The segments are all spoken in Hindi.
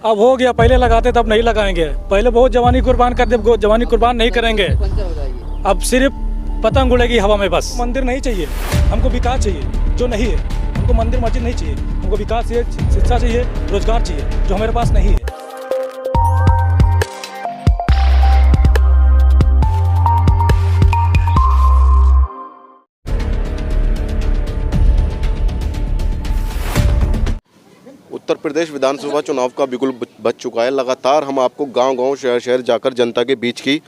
अब हो गया, पहले लगाते तब नहीं लगाएंगे। पहले बहुत जवानी कुर्बान कर दे, जवानी कुर्बान नहीं करेंगे। अब सिर्फ पतंग उड़ेगी हवा में बस। मंदिर नहीं चाहिए हमको, विकास चाहिए जो नहीं है। हमको मंदिर मस्जिद नहीं चाहिए, हमको विकास चाहिए, शिक्षा चाहिए, रोजगार चाहिए जो हमारे पास नहीं है। उत्तर प्रदेश विधानसभा चुनाव का बिल्कुल बच चुका है। लगातार हम आपको गांव-गांव, शहर-शहर जाकर जनता के बीच की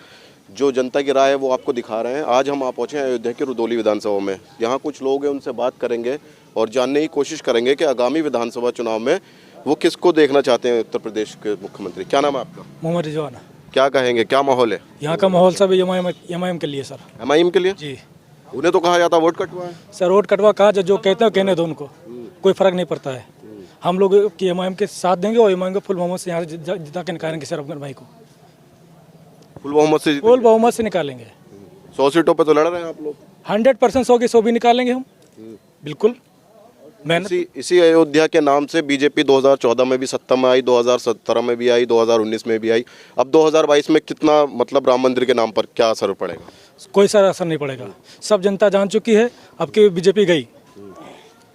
जो जनता की राय है वो आपको दिखा रहे हैं। आज हम पहुंचे हैं अयोध्या के रुदौली विधानसभा में। यहाँ कुछ लोग हैं, उनसे बात करेंगे और जानने की कोशिश करेंगे कि आगामी विधानसभा चुनाव में वो किसको देखना चाहते हैं उत्तर प्रदेश के मुख्यमंत्री। क्या नाम है आपका? मोहम्मद रिजवान। क्या कहेंगे, क्या माहौल है यहाँ का? माहौल सब एमआईएम के लिए सर। एमआईएम के लिए जी। उन्हें तो कहा जाता वोट कटवा है सर। वोट कटवा कहा, जो कहते हैं कहने दो, उनको कोई फर्क नहीं पड़ता है। हम लोग की एमआईएम के साथ देंगे और एमआईएम को फुल बहुमत से यहाँ जिता के निकालेंगे सर अपने भाई को। फुल बहुमत से निकालेंगे। 100 सीटों पे तो लड़ रहे हैं आप लोग। 100% 100 की 100 भी निकालेंगे हम, बिल्कुल। इसी अयोध्या के नाम से बीजेपी 2014 में भी सत्ता में आई, 2017 में भी आई, 2019 में भी आई। अब 2022 में कितना मतलब राम मंदिर के नाम पर क्या असर पड़ेगा? कोई सारा असर नहीं पड़ेगा। सब जनता जान चुकी है अब की बीजेपी गई।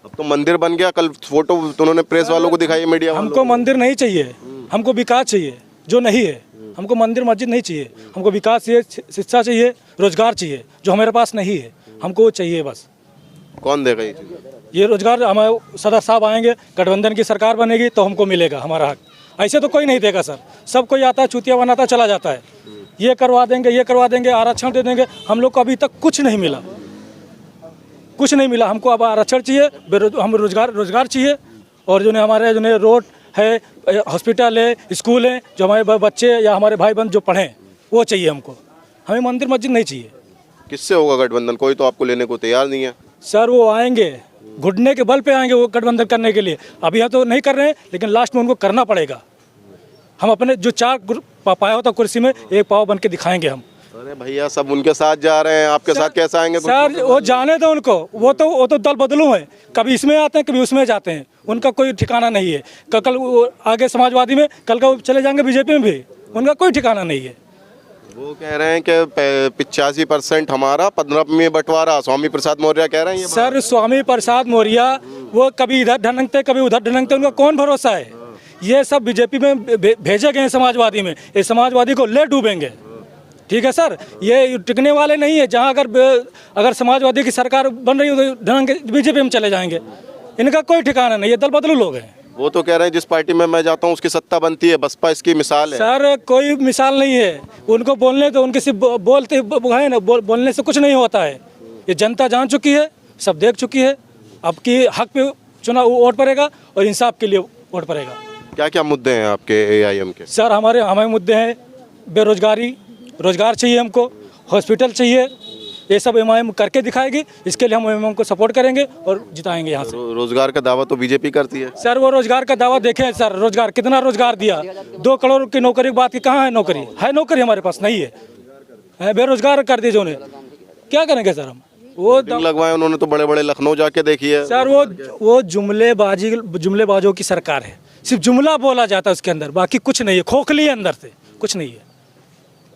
अब तो मंदिर बन गया। कल फोटो उन्होंने प्रेस वालों को दिखाई, मीडिया वालों हमको मंदिर नहीं चाहिए, हमको विकास चाहिए जो नहीं है। हमको मंदिर मस्जिद नहीं चाहिए, हमको विकास चाहिए, शिक्षा चाहिए, रोजगार चाहिए जो हमारे पास नहीं है। हमको वो चाहिए बस। कौन देगा ये रोजगार? हमारे सदर साहब आएंगे, गठबंधन की सरकार बनेगी तो हमको मिलेगा हमारा हक। ऐसे तो कोई नहीं देगा सर। सब कोई आता है, चुतिया बनाता चला जाता है। ये करवा देंगे, ये करवा देंगे, आरक्षण दे देंगे। हम लोग को अभी तक कुछ नहीं मिला, कुछ नहीं मिला। हमको अब आरक्षण चाहिए, हम रोजगार चाहिए। और जो हमारे जो रोड है, हॉस्पिटल है, स्कूल है, जो हमारे बच्चे या हमारे भाई बहन जो पढ़ें वो चाहिए हमको। हमें मंदिर मस्जिद नहीं चाहिए। किससे होगा गठबंधन? कोई तो आपको लेने को तैयार नहीं है सर। वो आएंगे, घुटने के बल पे आएंगे वो गठबंधन करने के लिए। अभी हम तो नहीं कर रहे हैं, लेकिन लास्ट में उनको करना पड़ेगा। हम अपने जो 4 पाया होता कुर्सी में, एक पाव बन के दिखाएंगे हम। अरे भैया, सब उनके साथ जा रहे हैं, आपके साथ कैसे आएंगे? सर वो जाने दो उनको। वो तो दल बदलू हैं, कभी इसमें आते हैं, कभी उसमें जाते हैं। उनका कोई ठिकाना नहीं है। कल वो आगे समाजवादी में, कल का वो चले जाएंगे बीजेपी में भी। उनका कोई ठिकाना नहीं है। वो कह रहे हैं कि 85% हमारा, 15 में बंटवारा। स्वामी प्रसाद मौर्य कह रहे हैं। सर स्वामी प्रसाद मौर्य वो कभी इधर ढनकते, कभी उधर ढनकते। उनका कौन भरोसा है? ये सब बीजेपी में भेजे गए हैं, समाजवादी में। ये समाजवादी को ले डूबेंगे। ठीक है सर, ये टिकने वाले नहीं है। जहाँ अगर समाजवादी की सरकार बन रही है तो बीजेपी में चले जाएंगे। इनका कोई ठिकाना नहीं। ये दल बदलू लोग हैं। वो तो कह रहे हैं जिस पार्टी में मैं जाता हूँ उसकी सत्ता बनती है। बसपा इसकी मिसाल है। सर कोई मिसाल नहीं है। उनको बोलने तो उनके सिर्फ बोलते है ना, बोलने से कुछ नहीं होता है। ये जनता जान चुकी है, सब देख चुकी है। अब की हक पे चुनाव वोट पड़ेगा और इंसाफ के लिए वोट पड़ेगा। क्या क्या मुद्दे हैं आपके एआईएम के? सर हमारे मुद्दे हैं बेरोजगारी, रोजगार चाहिए हमको, हॉस्पिटल चाहिए। ये सब एमआईएम करके दिखाएगी। इसके लिए हम एमआईएम को सपोर्ट करेंगे और जिताएंगे यहाँ से। रोजगार का दावा तो बीजेपी करती है। सर वो रोजगार का दावा देखें सर, रोजगार कितना रोजगार दिया? 2 करोड़ की नौकरी की बात की, कहाँ है नौकरी? है नौकरी हमारे पास नहीं है। बेरोजगार कर दिए जो ने, क्या करेंगे सर हम? वो लगवाए उन्होंने तो बड़े बड़े लखनऊ जाके देखी है सर। वो जुमलेबाजों की सरकार है। सिर्फ जुमला बोला जाता है उसके अंदर, बाकी कुछ नहीं है। खोखली है अंदर से, कुछ नहीं है।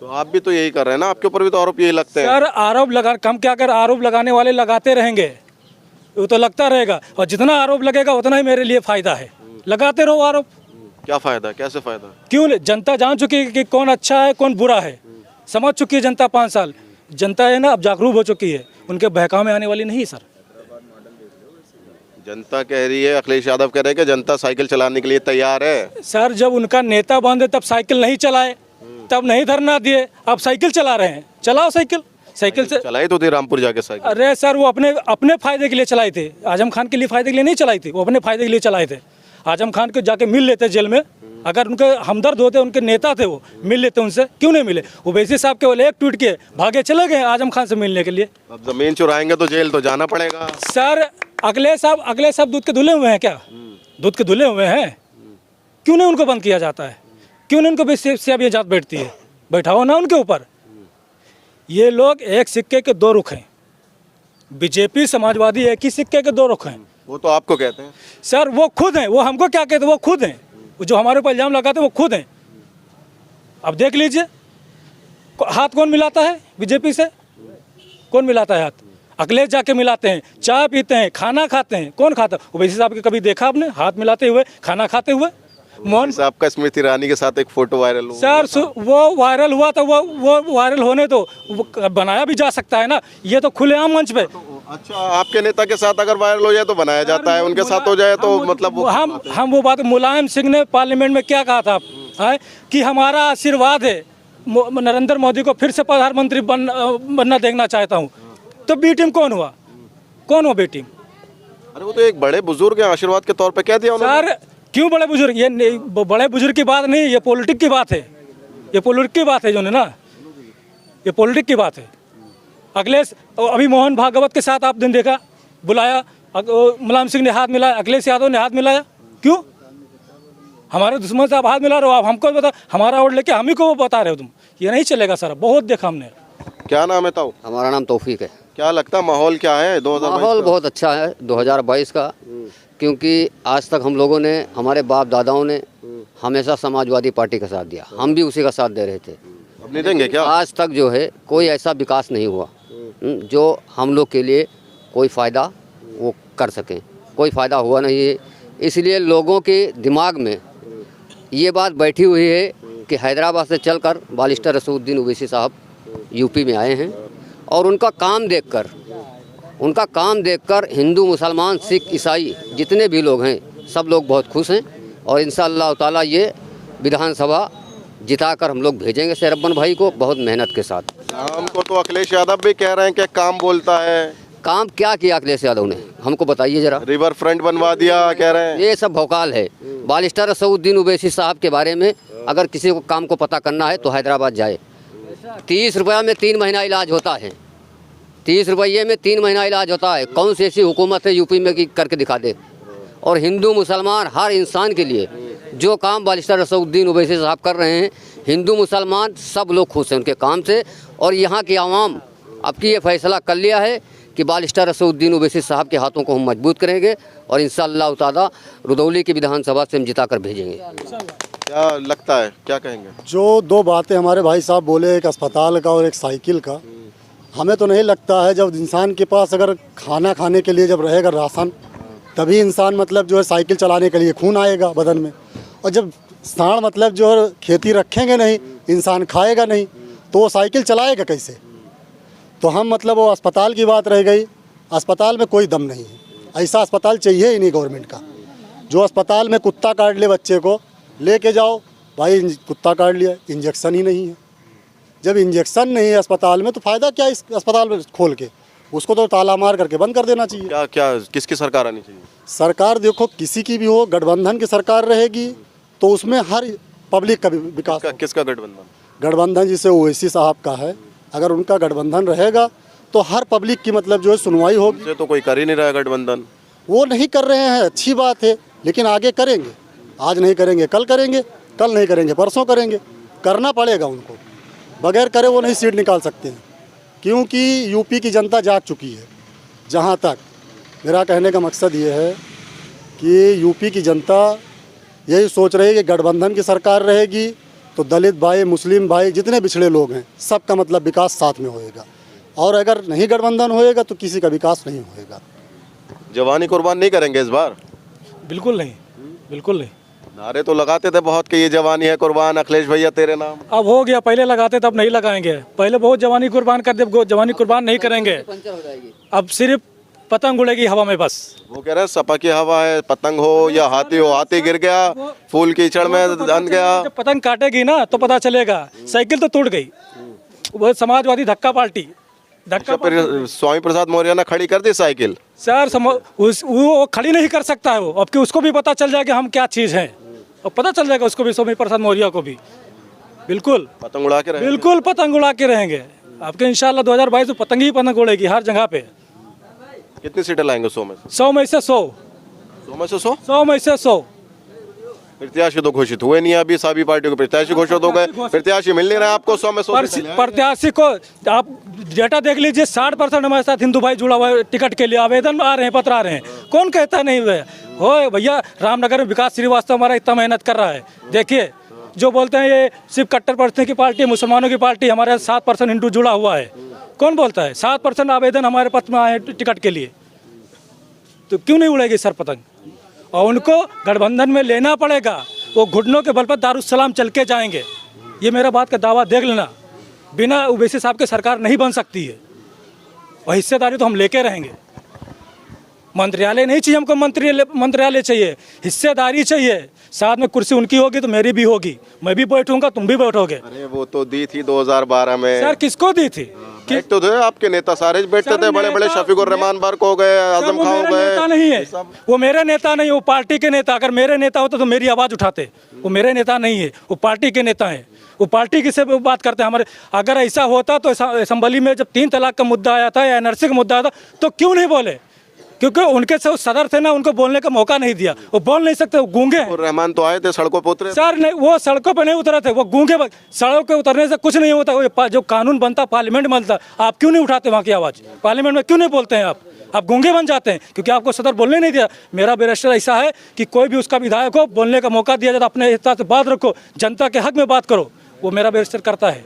तो आप भी तो यही कर रहे हैं ना? आपके ऊपर भी तो आरोप यही लगते हैं। सर आरोप लगा, कम क्या कर, आरोप लगाने वाले लगाते रहेंगे, वो तो लगता रहेगा। और जितना आरोप लगेगा उतना ही मेरे लिए फायदा है। लगाते रहो आरोप। क्या फायदा? कैसे फायदा? क्यों? जनता जान चुकी है कि कौन अच्छा है कौन बुरा है। समझ चुकी है जनता। 5 साल जनता है ना, अब जागरूक हो चुकी है। उनके बहकावे में आने वाली नहीं सर। जनता कह रही है, अखिलेश यादव कह रहे हैं कि जनता साइकिल चलाने के लिए तैयार है। सर जब उनका नेता बंद है तब साइकिल नहीं चलाए, तब नहीं धरना दिए। अब साइकिल चला रहे हैं। चलाओ साइकिल से। चलाई तो थी रामपुर जाके साइकिल। अरे सर वो अपने फायदे के लिए चलाई थी। आजम खान के लिए फायदे के लिए नहीं चलाई थी, वो अपने फायदे के लिए चलाए थे। आजम खान को जाके मिल लेते जेल में। अगर उनके हमदर्द होते, उनके नेता थे, वो मिल लेते उनसे। क्यों नहीं मिले? ओवैसी साहब केवल एक ट्वीट किए, भागे चले गए आजम खान से मिलने के लिए। अब जमीन चुराएंगे तो जेल तो जाना पड़ेगा सर। अगले साहब दूध के धुले हुए हैं क्या? दूध के धुले हुए हैं। क्यों नहीं उनको बंद किया जाता है? क्यों नहीं उनको सियाब जात बैठती है? बैठाओ ना उनके ऊपर। ये लोग एक सिक्के के 2 रुख हैं। बीजेपी समाजवादी एक ही सिक्के के 2 रुख हैं। वो तो आपको कहते हैं सर। वो खुद हैं। वो हमको क्या कहते हैं? वो खुद हैं। जो हमारे ऊपर इल्ज़ाम लगाते हैं वो खुद हैं। अब देख लीजिए, हाथ कौन मिलाता है बीजेपी से? कौन मिलाता है हाथ? अखिलेश जाके मिलाते हैं, चाय पीते हैं, खाना खाते हैं। कौन खाता? ओवैसी साहब के कभी देखा आपने हाथ मिलाते हुए, खाना खाते हुए? मोहन साहब का स्मृति ईरानी के साथ एक फोटो वायरल हुआ। सर वो वायरल हुआ तो वो वायरल होने तो वो बनाया भी जा सकता है ना, ये तो खुलेआम मंच पे। अच्छा, आपके नेता के साथ अगर वायरल हो जाए तो बनाया जाता है, उनके साथ हो जाए तो मतलब वो हम वो बात, मुलायम सिंह ने पार्लियामेंट में क्या कहा था है कि हमारा आशीर्वाद है, नरेंद्र मोदी को फिर से प्रधानमंत्री बनना देखना चाहता हूँ। तो बी टीम कौन हुआ? कौन हुआ बी टीम? अरे वो तो एक बड़े बुजुर्ग हैं, आशीर्वाद के तौर पे कह दिया उन्होंने। सर क्यों बड़े बुजुर्ग? ये बड़े बुजुर्ग की बात नहीं, ये पॉलिटिक की बात है। ये पॉलिटिक की बात है जो ना, ये पॉलिटिक की बात है। अखिलेश अभी मोहन भागवत के साथ आप दिन देखा, बुलाया, मुलायम सिंह ने हाथ मिलाया, अखिलेश यादव ने हाथ मिलाया। क्यों? हमारे दुश्मन से आप हाथ मिला रहे हो। आप हमको बता, हमारा वोट लेके हम ही को बता रहे हो तुम? ये नहीं चलेगा सर, बहुत देखा हमने। क्या नाम है ताऊ? हमारा नाम तौफीक है। क्या लगता है माहौल क्या है 2022 माहौल का? बहुत अच्छा है 2022 का, क्योंकि आज तक हम लोगों ने, हमारे बाप दादाओं ने हमेशा समाजवादी पार्टी का साथ दिया, हम भी उसी का साथ दे रहे थे। अब नहीं देंगे क्या? आज तक जो है कोई ऐसा विकास नहीं हुआ जो हम लोग के लिए कोई फ़ायदा वो कर सकें, कोई फ़ायदा हुआ नहीं है। इसलिए लोगों के दिमाग में ये बात बैठी हुई है कि हैदराबाद से चलकर बारिस्टर रसूलुद्दीन ओवैसी साहब यूपी में आए हैं और उनका काम देखकर हिंदू, मुसलमान, सिख, ईसाई जितने भी लोग हैं सब लोग बहुत खुश हैं। और इंशाअल्लाह ताला ये विधानसभा जिताकर हम लोग भेजेंगे शेरब्बन भाई को बहुत मेहनत के साथ। शाम को तो अखिलेश यादव भी कह रहे हैं कि काम बोलता है। काम क्या किया अखिलेश यादव ने, हमको बताइए जरा। रिवर फ्रंट बनवा दिया कह रहे हैं। ये सब भौकाल है। बारिस्टर रसूलुद्दीन ओवैसी साहब के बारे में अगर किसी को काम को पता करना है तो हैदराबाद जाए। 30 रुपये में 3 महीना इलाज होता है। 30 रुपये में 3 महीना इलाज होता है। कौन सी ऐसी हुकूमत है यूपी में कि करके दिखा दे? और हिंदू, मुसलमान, हर इंसान के लिए जो काम बारिस्टर रसूलुद्दीन ओवैसी साहब कर रहे हैं, हिंदू, मुसलमान सब लोग खुश हैं उनके काम से। और यहाँ की आवाम अब की ये फैसला कर लिया है कि बारिस्टर रसूलुद्दीन ओवैसी साहब के हाथों को हम मजबूत करेंगे और इंशाअल्लाह ताला रुदौली की विधानसभा से हम जिता कर भेजेंगे। क्या लगता है, क्या कहेंगे? जो दो बातें हमारे भाई साहब बोले, एक अस्पताल का और एक साइकिल का, हमें तो नहीं लगता है जब इंसान के पास अगर खाना खाने के लिए जब रहेगा राशन, तभी इंसान मतलब जो है साइकिल चलाने के लिए खून आएगा बदन में। और जब सांड मतलब जो है खेती रखेंगे नहीं, इंसान खाएगा नहीं, तो वो साइकिल चलाएगा कैसे? तो हम मतलब वो अस्पताल की बात रह गई, अस्पताल में कोई दम नहीं है। ऐसा अस्पताल चाहिए ही नहीं गवर्नमेंट का। जो अस्पताल में कुत्ता काट ले बच्चे को लेके जाओ, भाई कुत्ता काट लिया, इंजेक्शन ही नहीं है। जब इंजेक्शन नहीं है अस्पताल में तो फ़ायदा क्या इस अस्पताल में खोल के? उसको तो ताला मार करके बंद कर देना चाहिए। क्या क्या किसकी सरकार आनी चाहिए? सरकार देखो किसी की भी हो, गठबंधन की सरकार रहेगी तो उसमें हर पब्लिक का भी विकास होगा। किसका गठबंधन? गठबंधन जिसे ओवैसी साहब का है, अगर उनका गठबंधन रहेगा तो हर पब्लिक की मतलब जो है सुनवाई होगी। उनसे तो कोई कर ही नहीं रहा है गठबंधन। वो नहीं कर रहे हैं, अच्छी बात है, लेकिन आगे करेंगे। आज नहीं करेंगे कल करेंगे, कल नहीं करेंगे परसों करेंगे। करना पड़ेगा उनको, बगैर करे वो नहीं सीट निकाल सकते हैं, क्योंकि यूपी की जनता जाग चुकी है। जहाँ तक मेरा कहने का मकसद ये है कि यूपी की जनता यही सोच रही है कि गठबंधन की सरकार रहेगी तो दलित भाई, मुस्लिम भाई, जितने पिछड़े लोग हैं सबका मतलब विकास साथ में होएगा। और अगर नहीं गठबंधन होएगा तो किसी का विकास नहीं होएगा। जवानी कुर्बान नहीं करेंगे इस बार? बिल्कुल नहीं, बिल्कुल नहीं। नारे तो लगाते थे बहुत कि ये जवानी है कुर्बान, अखिलेश भैया तेरे नाम। अब हो गया, पहले लगाते थे अब नहीं लगाएंगे। पहले बहुत जवानी कुर्बान कर दे, जवानी कुर्बान नहीं करेंगे। अब सिर्फ पतंग उड़ेगी हवा में बस। वो कह रहे हैं सपा की हवा है, पतंग हो या हाथी हो, हाथी गिर गया, फूल कीचड़ में धन गया। जब पतंग काटेगी ना तो पता चलेगा। साइकिल तो टूट गई, वो समाजवादी धक्का पार्टी। फिर स्वामी प्रसाद मौर्य ने खड़ी कर दी साइकिल। सर वो खड़ी नहीं कर सकता है वो। अब कि उसको भी पता चल जाएगा हम क्या चीज़ हैं, और पता चल जाएगा उसको भी, स्वामी प्रसाद मौर्य को भी। बिल्कुल पतंग उड़ा के रहेंगे। बिल्कुल पतंग उड़ा के रहेंगे। आपके इंशाल्लाह 2022 में पतंग ही पतंग उड़ेगी हर जगह पे। कितनी सीटें लाएंगे 100 में से? 100 में से 100। 100 में से 100? 100 में से 100। प्रत्याशी तो घोषित हुए नहीं अभी, सभी पार्टियों के प्रत्याशी घोषित हो गए, प्रत्याशी मिल नहीं रहे आपको। 100 में 100 प्रत्याशी को आप डेटा देख लीजिए, 60% हमारे साथ हिंदू भाई जुड़ा हुआ है, टिकट के लिए आवेदन आ रहे हैं, पत्र आ रहे हैं। कौन कहता नहीं हुए हो भैया? रामनगर में विकास श्रीवास्तव हमारा इतना मेहनत कर रहा है। देखिए जो बोलते हैं ये सिर्फ कट्टरपंथी की पार्टी, मुसलमानों की पार्टी, हमारे 7% हिंदू जुड़ा हुआ है। कौन बोलता है? 7% आवेदन हमारे पत्र में आए हैं टिकट के लिए, तो क्यों नहीं उड़ेगी सर पतंग? और उनको गठबंधन में लेना पड़ेगा, वो घुटनों के बल पर दारुसलाम चल के जाएंगे। ये मेरा बात का दावा देख लेना, बिना ओवैसी साहब के सरकार नहीं बन सकती है, और हिस्सेदारी तो हम लेके रहेंगे। मंत्रियालय नहीं चाहिए हमको, मंत्रियालय चाहिए, हिस्सेदारी चाहिए। साथ में कुर्सी उनकी होगी तो मेरी भी होगी, मैं भी बैठूंगा, तुम भी बैठोगे। अरे वो तो दी थी 2012 में। सर किसको दी थी? बैठ तो थे आपके नेता, सारे बैठते थे, बड़े बड़े शफीकुर रहमान बर्क हो गए, आजम खान हो गए। नेता नहीं है वो, मेरे नेता नहीं, वो पार्टी के नेता। अगर मेरे नेता होते तो मेरी आवाज़ उठाते। वो मेरे नेता नहीं है, वो पार्टी के नेता हैं। वो पार्टी की से बात करते हैं हमारे। अगर ऐसा होता तो असेंबली में जब 3 तलाक का मुद्दा आया था या एनआरसी का मुद्दा आया था तो क्यों नहीं बोले? क्योंकि उनके सदर थे ना, उनको बोलने का मौका नहीं दिया। वो बोल नहीं सकते, वो गूंगे हैं। और रहमान तो आए थे, सड़कों पर उतरे सर नहीं, वो सड़कों पर नहीं उतरे थे, वो गूंगे। सड़कों पे उतरने से कुछ नहीं होता। वो जो कानून बनता पार्लियामेंट में बनता, आप क्यों नहीं उठाते वहाँ की आवाज़? पार्लियामेंट में क्यों नहीं बोलते हैं आप गूंगे बन जाते हैं क्योंकि आपको सदर बोलने नहीं दिया। मेरा बैरिस्टर ऐसा है कि कोई भी उसका विधायक हो, बोलने का मौका दिया जाए तो अपने हिस्सा से बात रखो, जनता के हक में बात करो। वो मेरा बैरिस्टर करता है।